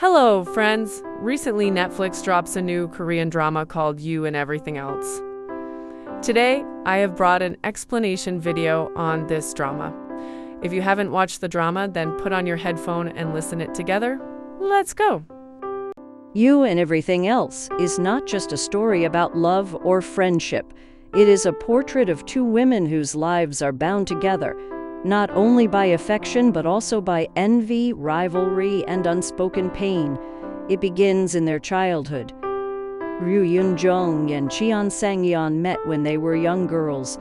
Hello, friends! Recently, Netflix drops a new Korean drama called You and Everything Else. Today, I have brought an explanation video on this drama. If you haven't watched the drama, then put on your headphone and listen it together. Let's go! You and Everything Else is not just a story about love or friendship. It is a portrait of two women whose lives are bound together, not only by affection but also by envy, rivalry, and unspoken pain. It begins in their childhood. Ryu Eun-jung and Cheon Sang-yeon met when they were young girls.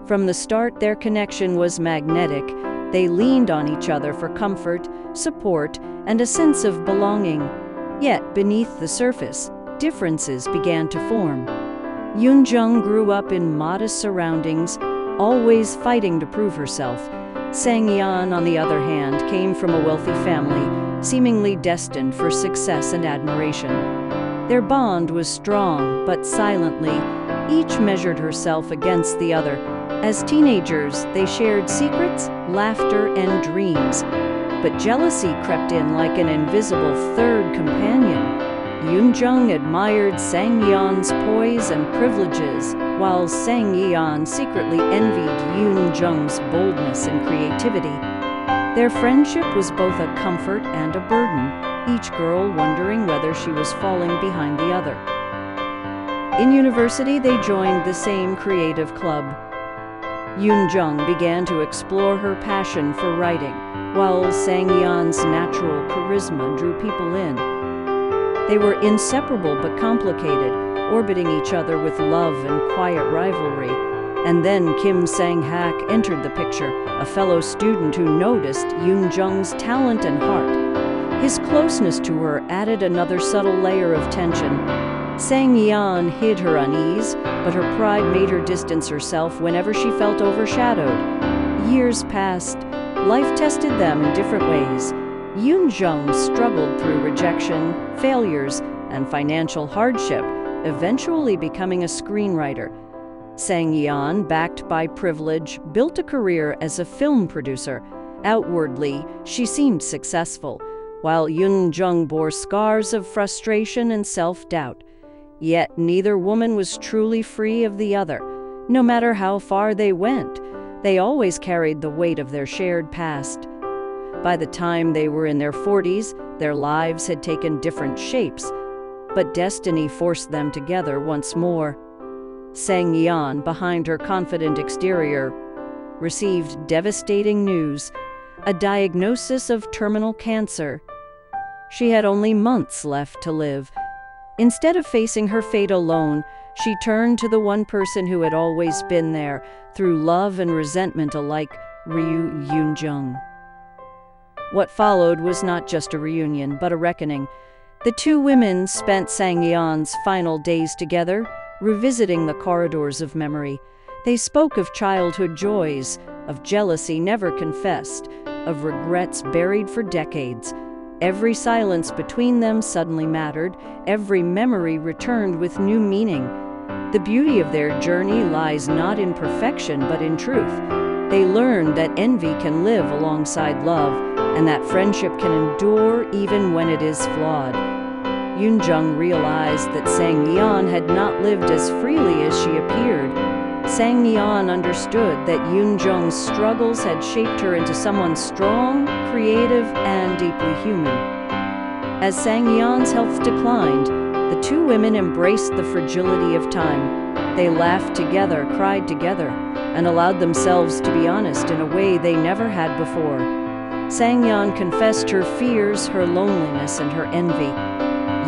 From the start, their connection was magnetic. They leaned on each other for comfort, support, and a sense of belonging. Yet, beneath the surface, differences began to form. Eun-jung grew up in modest surroundings, always fighting to prove herself. Sang-yeon, on the other hand, came from a wealthy family, seemingly destined for success and admiration. Their bond was strong, but silently, each measured herself against the other. As teenagers, they shared secrets, laughter, and dreams. But jealousy crept in like an invisible third companion. Eun-jung admired Sang-yeon's poise and privileges, while Sang-yeon secretly envied Eun-jung's boldness and creativity. Their friendship was both a comfort and a burden, each girl wondering whether she was falling behind the other. In university, they joined the same creative club. Eun-jung began to explore her passion for writing, while Sang-yeon's natural charisma drew people in. They were inseparable but complicated, orbiting each other with love and quiet rivalry. And then Kim Sang-hak entered the picture, a fellow student who noticed Eun-jung's talent and heart. His closeness to her added another subtle layer of tension. Sang-yeon hid her unease, but her pride made her distance herself whenever she felt overshadowed. Years passed. Life tested them in different ways. Eun-jung struggled through rejection, failures, and financial hardship, eventually becoming a screenwriter. Sang-yeon, backed by privilege, built a career as a film producer. Outwardly, she seemed successful, while Eun-jung bore scars of frustration and self-doubt. Yet neither woman was truly free of the other. No matter how far they went, they always carried the weight of their shared past. By the time they were in their 40s, their lives had taken different shapes, but destiny forced them together once more. Sang-yeon, behind her confident exterior, received devastating news, a diagnosis of terminal cancer. She had only months left to live. Instead of facing her fate alone, she turned to the one person who had always been there, through love and resentment alike, Ryu Eun-jung. What followed was not just a reunion, but a reckoning. The two women spent Sang-yeon's final days together, revisiting the corridors of memory. They spoke of childhood joys, of jealousy never confessed, of regrets buried for decades. Every silence between them suddenly mattered, every memory returned with new meaning. The beauty of their journey lies not in perfection, but in truth. They learned that envy can live alongside love, and that friendship can endure even when it is flawed. Eun-jung realized that Sang-yeon had not lived as freely as she appeared. Sang-yeon understood that Eun-jung's struggles had shaped her into someone strong, creative, and deeply human. As Sang-yeon's health declined, the two women embraced the fragility of time. They laughed together, cried together, and allowed themselves to be honest in a way they never had before. Sang-yeon confessed her fears, her loneliness, and her envy.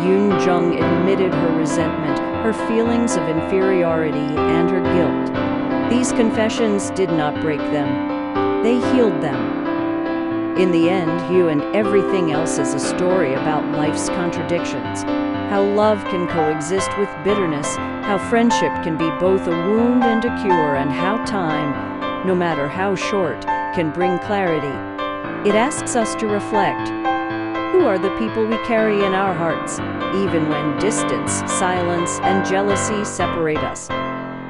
Eun-jung admitted her resentment, her feelings of inferiority, and her guilt. These confessions did not break them. They healed them. In the end, You and Everything Else is a story about life's contradictions, how love can coexist with bitterness, how friendship can be both a wound and a cure, and how time, no matter how short, can bring clarity. It asks us to reflect. Who are the people we carry in our hearts, even when distance, silence, and jealousy separate us?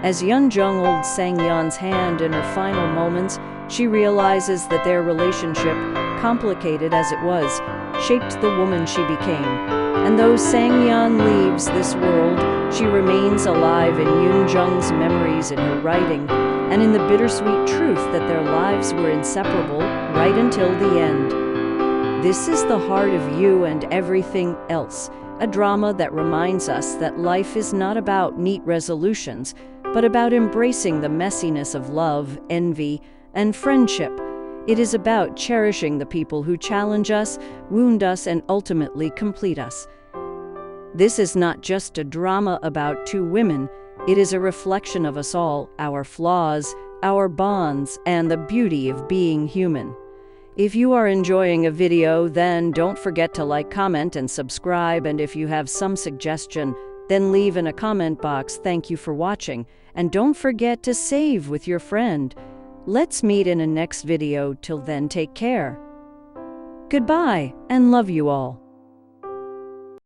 As Eun-jung holds Sang-yeon's hand in her final moments, she realizes that their relationship, complicated as it was, shaped the woman she became. And though Sang-yeon leaves this world, she remains alive in Eun-jung's memories, in her writing, and in the bittersweet truth that their lives were inseparable right until the end. This is the heart of You and Everything Else, a drama that reminds us that life is not about neat resolutions, but about embracing the messiness of love, envy, and friendship. It is about cherishing the people who challenge us, wound us, and ultimately complete us. This is not just a drama about two women. It is a reflection of us all, our flaws, our bonds, and the beauty of being human. If you are enjoying a video, then don't forget to like, comment, and subscribe. And if you have some suggestion, then leave in a comment box. Thank you for watching. And don't forget to save with your friend. Let's meet in a next video. Till then, take care. Goodbye, and love you all.